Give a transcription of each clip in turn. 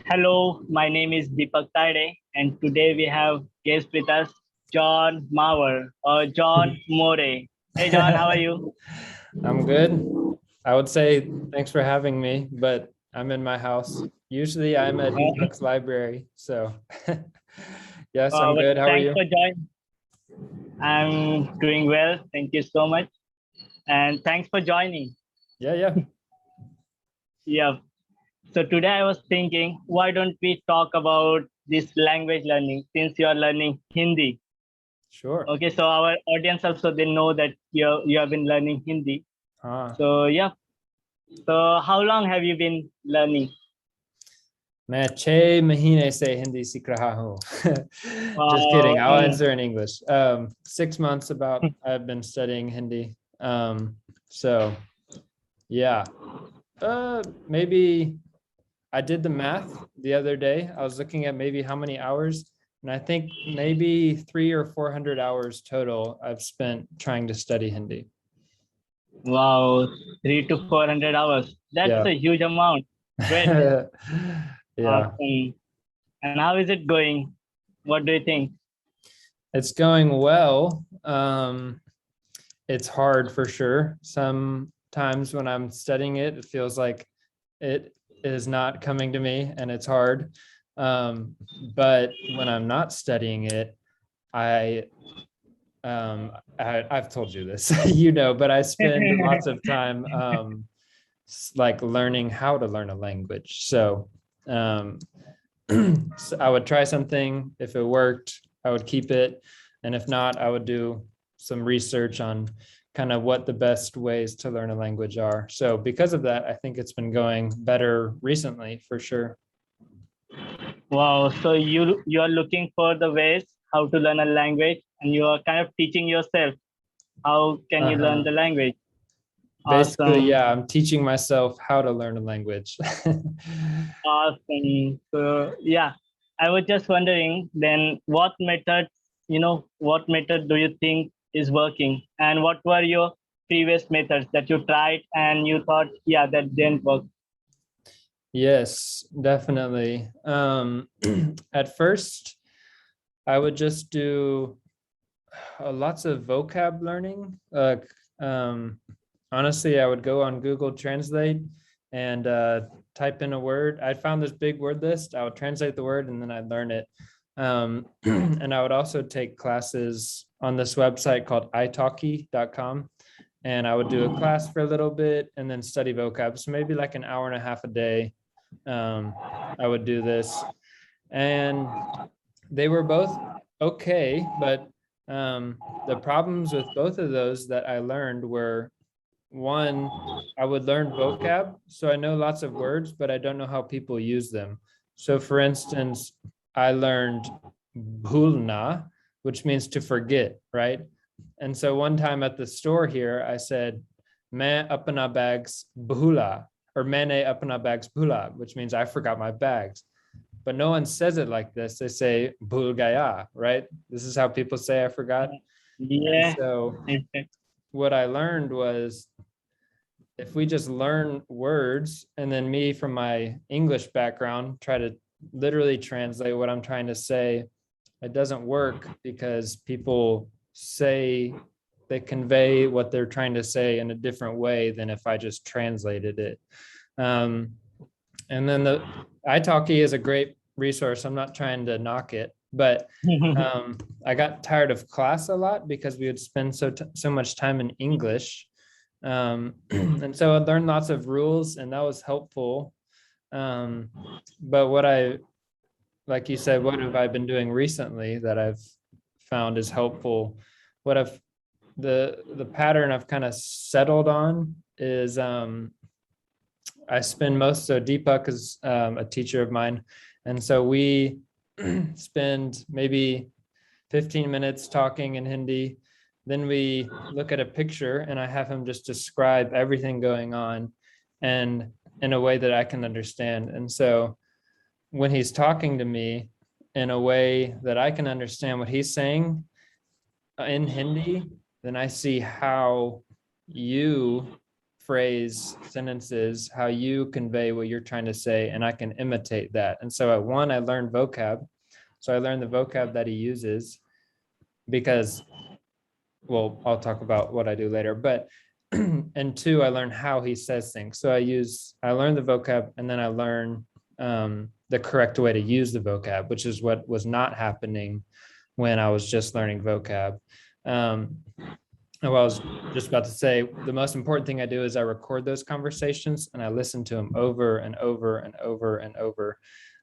Hello, my name is Deepak Tade, and today we have guest with us, John Mauer or John More. Hey, John, how are you? I'm good. I would say thanks for having me, but I'm in my house. Usually I'm at Deepak's library. So yes, I'm But good. How are thanks you? for joining. I'm doing well. Thank you so much, and thanks for joining. Yeah, yeah, Yeah. So today I was thinking, why don't we talk about this language learning since you are learning Hindi? sure. Okay, so our audience also they know that you have been learning Hindi. हाँ, So yeah. So how long have you been learning? मैं 6 महीने से हिंदी सीख रहा हूँ. Just kidding. I'll Mm. answer in English. 6 months about I've been studying Hindi. So yeah, maybe I did the math the other day. I was looking at maybe how many hours, and I think maybe 300 or 400 hours total I've spent trying to study Hindi. Wow, 300 to 400 hours. That's Yeah. a huge amount. Great. Yeah, Awesome. And how is it going? What do you think? it's going well. It's hard for sure. Sometimes when I'm studying it, it feels like it is not coming to me and it's hard. But when I'm not studying it, I I've told you this, but I spend lots of time like learning how to learn a language. Um, so I would try something. If it worked, I would keep it. And if not, I would do some research on kind of what the best ways to learn a language are. So because of that, I think it's been going better recently for sure. Wow. So you are looking for the ways how to learn a language, and you are kind of teaching yourself how can you learn Uh-huh. the language. Basically, Awesome. yeah, I'm teaching myself how to learn a language. Awesome. So yeah, I was just wondering then what method do you think is working? And what were your previous methods that you tried and you thought, yeah, that didn't work? Yes, definitely. At first, I would just do lots of vocab learning. Um, Honestly, I would go on Google Translate and type in a word. I found this big word list. I would translate the word and then I'd learn it. And I would also take classes on this website called italki.com. And I would do a class for a little bit and then study vocab. So maybe like an hour and a half a day. I would do this. And they were both okay, but the problems with both of those that I learned were one, I would learn vocab. So I know lots of words, but I don't know how people use them. So for instance, I learned bhulna, which means to forget, right? And so one time at the store here, I said, main apna bags bhula, or maine apna bags bhula, which means I forgot my bags. But no one says it like this. They say bhul gaya, right? This is how people say I forgot. And Yeah. so what I learned was if we just learn words and then me from my English background try to literally translate what I'm trying to say, it doesn't work because people say they convey what they're trying to say in a different way than if I just translated it. And then the italki is a great resource. I'm not trying to knock it, but I got tired of class a lot because we would spend so much time in English. And so I learned lots of rules and that was helpful. But like you said, what have I been doing recently that I've found is helpful? What I've, the pattern I've kind of settled on is I spend most, so Deepak is a teacher of mine. And so we spend maybe 15 minutes talking in Hindi. Then we look at a picture and I have him just describe everything going on and in a way that I can understand. And so when he's talking to me in a way that I can understand what he's saying in Hindi, then I see how you phrase, sentences, how you convey what you're trying to say, and I can imitate that. And so at one, I learned vocab. So I learned the vocab that he uses because, well, I'll talk about what I do later, but and two, I learned how he says things. So I learned the vocab, and then I learn the correct way to use the vocab, which is what was not happening when I was just learning vocab. Well, I was just about to say, the most important thing I do is I record those conversations and I listen to them over and over and over and over.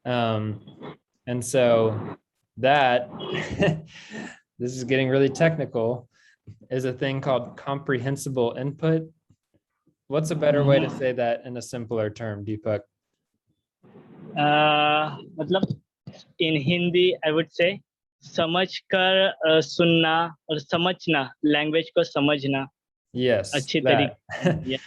And so that, this is getting really technical, is a thing called comprehensible input. What's a better way to say that in a simpler term, Deepak? मतलब in Hindi I would say समझ कर सुनना और समझना, language को समझना Yes, अच्छी that. तरीके. Yeah.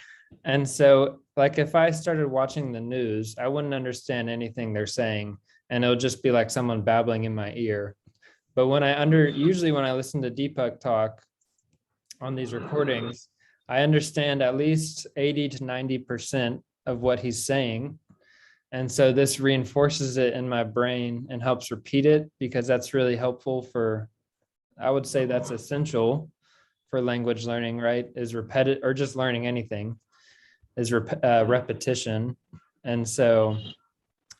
And so, like, if I started watching the news, I wouldn't understand anything they're saying, and it'll just be like someone babbling in my ear. But usually when I listen to Deepak talk on these recordings, I understand at least 80 to 90% of what he's saying. And so this reinforces it in my brain and helps repeat it, because that's really helpful I would say that's essential for language learning, right? Is repetitive, or just learning anything, is repetition. And so,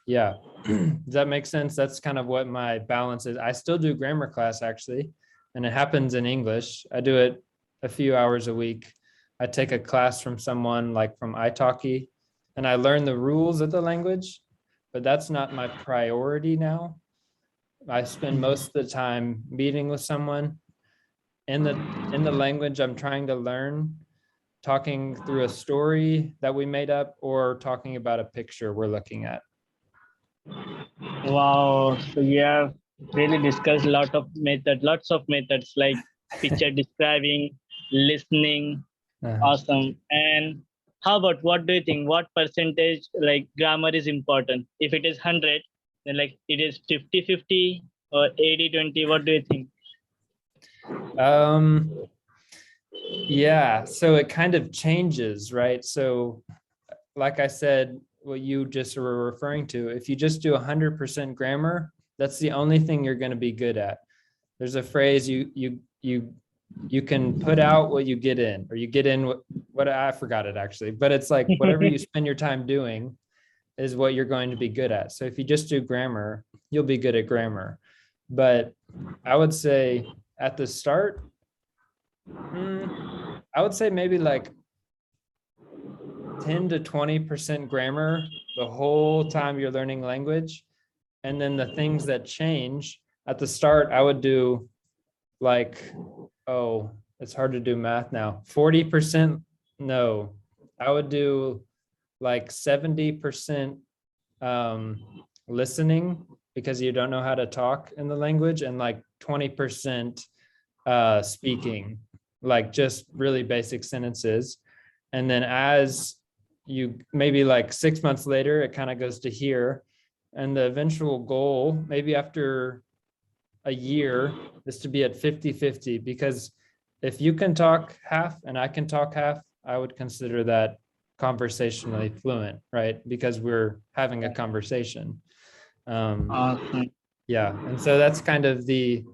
yeah, does that make sense? That's kind of what my balance is. I still do grammar class, actually, and it happens in English. I do it a few hours a week. I take a class from someone like from italki, and I learn the rules of the language, but that's not my priority now. I spend most of the time meeting with someone in the language I'm trying to learn, talking through a story that we made up, or talking about a picture we're looking at. Wow, so you have really discussed lots of methods like picture describing, listening. Awesome. And how about, what do you think, what percentage like grammar is important? If it is 100, then like it is 50-50 or 80-20, what do you think? Yeah, so it kind of changes, right? So like I said, what you just were referring to, if you just do 100% grammar, that's the only thing you're going to be good at. There's a phrase, you can put out what you get in, or you get in what I forgot it actually, but it's like whatever you spend your time doing is what you're going to be good at. So if you just do grammar, you'll be good at grammar. But I would say at the start, I would say maybe like 10 to 20% grammar the whole time you're learning language. And then the things that change at the start, I would do like, oh, it's hard to do math now. 40%, no, I would do like 70% listening, because you don't know how to talk in the language, and like 20% speaking, like just really basic sentences. And then as you, maybe like 6 months later, it kind of goes to here. And the eventual goal, maybe after a year, is to be at 50-50, because if you can talk half and I can talk half, I would consider that conversationally fluent, right? Because we're having a conversation. Awesome. Yeah, and so that's kind of the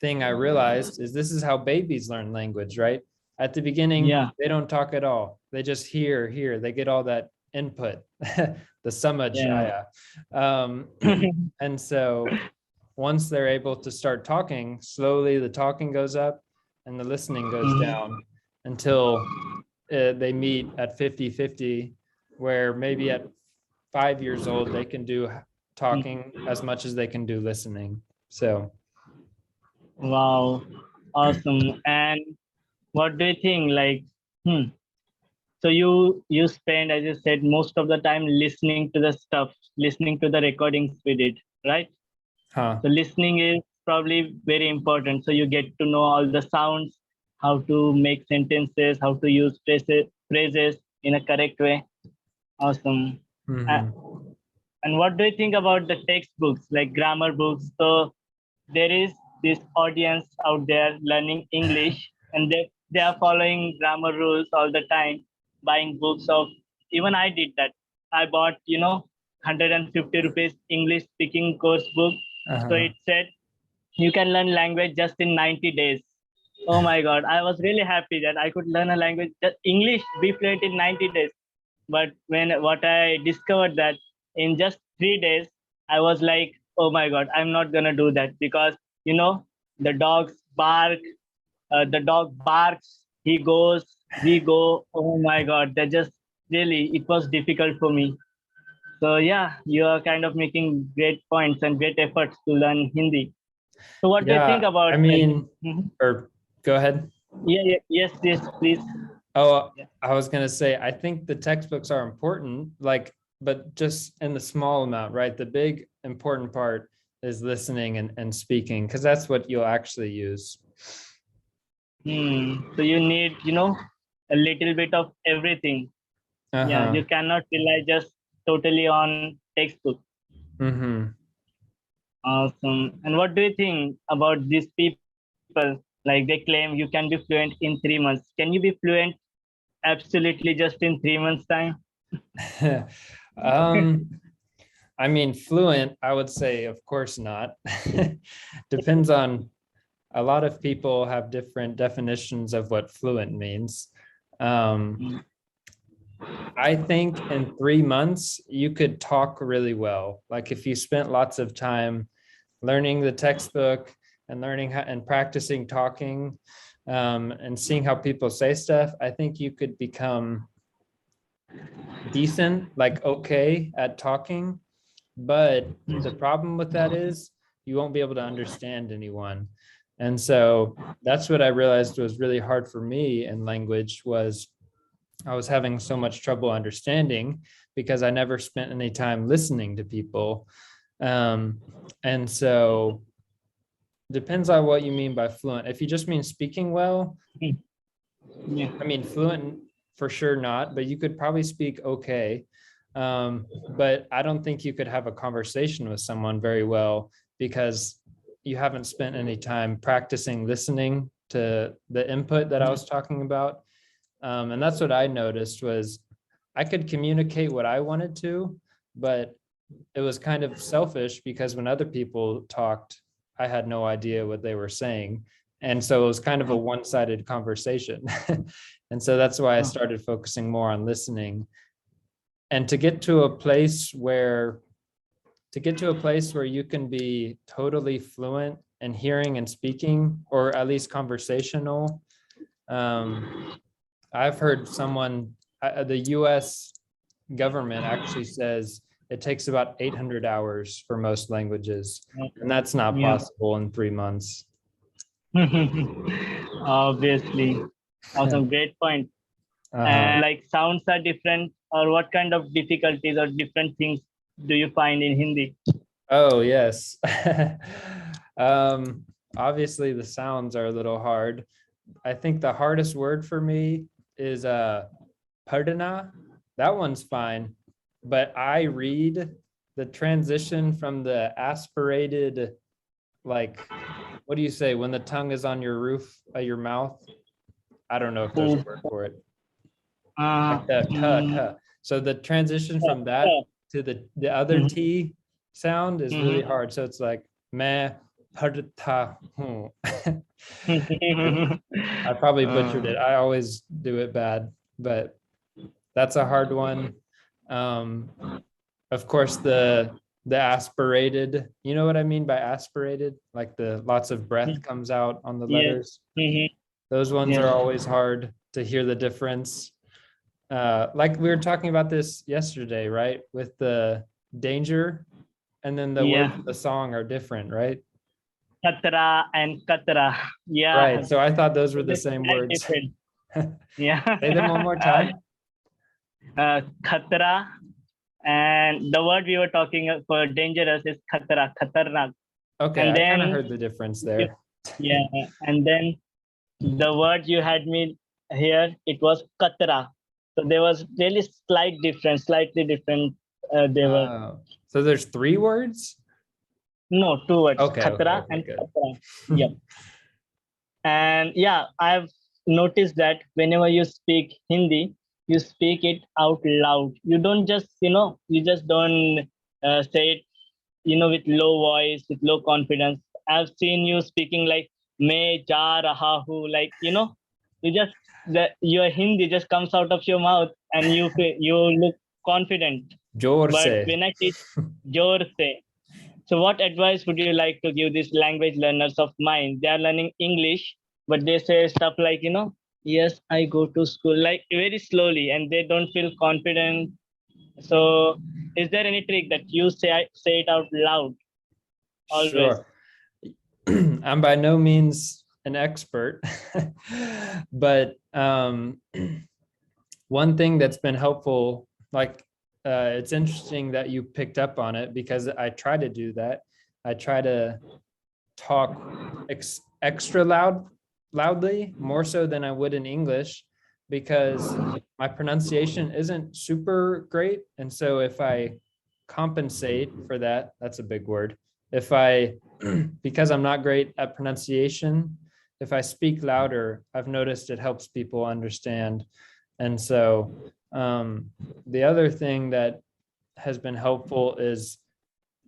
thing I realized, is this is how babies learn language, right? At the beginning, they don't talk at all. They just hear, they get all that input, the samajaya. And so once they're able to start talking, slowly the talking goes up and the listening goes down, until they meet at 50-50, where maybe at 5 years old, they can do talking as much as they can do listening. So. Wow, awesome. And what do you think? Like, so you spend, as you said, most of the time listening to the stuff, listening to the recordings we did, right? So listening is probably very important. So you get to know all the sounds, how to make sentences, how to use phrases in a correct way. Awesome. And what do you think about the textbooks, like grammar books? So there is this audience out there learning English, and they are following grammar rules all the time. buying books of, even I did that. I bought, 150 rupees English speaking course book. So Uh-huh. it said you can learn language just in 90 days. Oh my God. I was really happy that I could learn a language, just English, be fluent in 90 days. But when what I discovered that in just 3 days, I was like, oh my God, I'm not gonna do that because the dogs bark, the dog barks, he goes, we go. Oh my God, that just really it was difficult for me. So yeah, you are kind of making great points and great efforts to learn Hindi. So what do you think Yeah, about? I mean, Mhm. or go ahead. Yeah, yeah, yes, yes, please. Oh, Yeah. I was gonna say, I think the textbooks are important, like, but just in the small amount, right? The big important part is listening and speaking, because that's what you'll actually use. So you need, a little bit of everything. Yeah, Uh-huh. you cannot rely just totally on textbook. Mm-hmm. Awesome. And what do you think about these people? Like they claim you can be fluent in 3 months. Can you be fluent absolutely just in 3 months' time? um, I mean, fluent, I would say, of course not. Depends on, a lot of people have different definitions of what fluent means. Um, Mm. I think in 3 months, you could talk really well. Like if you spent lots of time learning the textbook and learning how and practicing talking, and seeing how people say stuff, I think you could become decent, like okay at talking. But the problem with that is you won't be able to understand anyone. And so that's what I realized was really hard for me in language was I was having so much trouble understanding because I never spent any time listening to people. Um, and so depends on what you mean by fluent. If you just mean speaking well, Yeah. I mean, fluent for sure not, but you could probably speak okay. But I don't think you could have a conversation with someone very well because you haven't spent any time practicing listening to the input that I was talking about. And that's what I noticed was I could communicate what I wanted to, but it was kind of selfish because when other people talked, I had no idea what they were saying. And so it was kind of a one-sided conversation. And so that's why I started focusing more on listening. And to get to a place where you can be totally fluent in hearing and speaking, or at least conversational. I've heard the US government actually says it takes about 800 hours for most languages, and that's not Yeah. possible in 3 months. Obviously. Awesome. Great point. Uh-huh. And like sounds are different, or what kind of difficulties or different things do you find in Hindi? Oh, yes. um, Obviously, the sounds are a little hard. I think the hardest word for me is pardana. That one's fine, but I read the transition from the aspirated, like, what do you say when the tongue is on your roof of your mouth? I don't know if there's a Oh, word for it. uh, Like the mm, t. So the transition uh, from that uh, to the other mhm, T sound is really mhm. hard. So it's like meh, ta. I probably butchered Uh, it. I always do it bad, but that's a hard one. Um, of course, the aspirated. You know what I mean by aspirated? Like the lots of breath comes out on the yes. letters. Mhm, Those ones yes. are always hard to hear the difference. Like we were talking about this yesterday, right? With the danger, and then the Yeah. words of the song are different, right? Katra and Katra. Right. Yeah. So I thought those were the It's same quite words. different. Yeah. Say them one more time. Khatra, and the word we were talking for dangerous is khatra, khatarnak. Okay, And I kind of then heard the difference you, there. yeah, and then the word you had me here, it was katra. So there was really slight difference, slightly different. They were So there's 3 words? no 2 words, Okay, khatra okay, and good. khatra. Yep. And yeah, I've noticed that whenever you speak Hindi, you speak it out loud. You don't just, you just don't say it, with low voice, with low confidence. I've seen you speaking like "मैं जा रहा हूँ," like, you just your Hindi just comes out of your mouth, and you look confident. जोर But से. when I teach जोर से, so what advice would you like to give these language learners of mine? They are learning English, but they say stuff like, yes, I go to school, like very slowly, and they don't feel confident. So, is there any trick that you say it out loud always? Sure. I'm by no means an expert, but one thing that's been helpful, like it's interesting that you picked up on it, because I try to do that. I try to talk extra loudly, more so than I would in English, because my pronunciation isn't super great. And so if I compensate for that, that's a big word. If I, because I'm not great at pronunciation, if I speak louder, I've noticed it helps people understand. And so the other thing that has been helpful is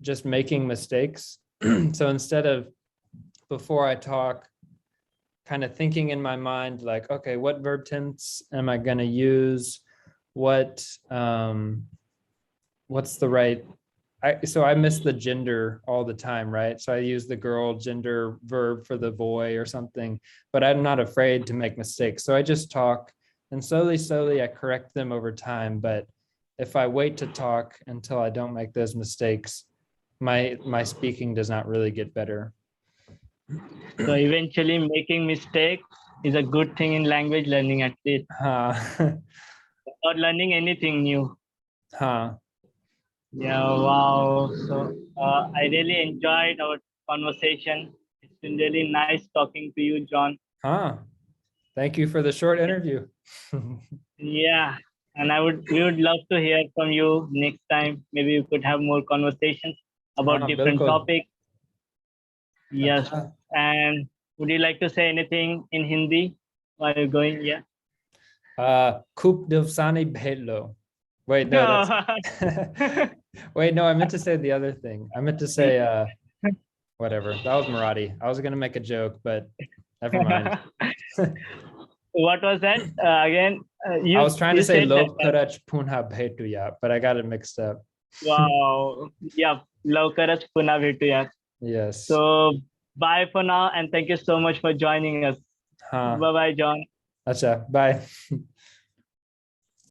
just making mistakes. So instead of, before I talk, kind of thinking in my mind, like, okay, what verb tense am I going to use? What's the right, so I miss the gender all the time, right? So I use the girl gender verb for the boy or something, but I'm not afraid to make mistakes. So I just talk, and slowly I correct them over time. But if I wait to talk until I don't make those mistakes, my speaking does not really get better. So eventually, making mistakes is a good thing in language learning, at least, or learning anything new. Yeah, wow. So I really enjoyed our conversation. It's been really nice talking to you, John. Thank you for the short interview. Yeah, and we would love to hear from you next time. Maybe we could have more conversations about different बिल्कुल. topics. Yes, अच्छा. and would you like to say anything in Hindi while you're going? Yeah. खूप दिवसांनी भेटलो. Wait, no, that's wait, no, I meant to say the other thing. I meant to say whatever. That was Marathi. I was gonna make a joke, but never mind. What was that again? I was trying to say said that. "Lowkarach punha bhetuya," but I got it mixed up. Wow. Yeah. लवकरच पुन्हा भेटूया. Yes. So bye for now, and thank you so much for joining us. Bye bye, John. Acha, bye.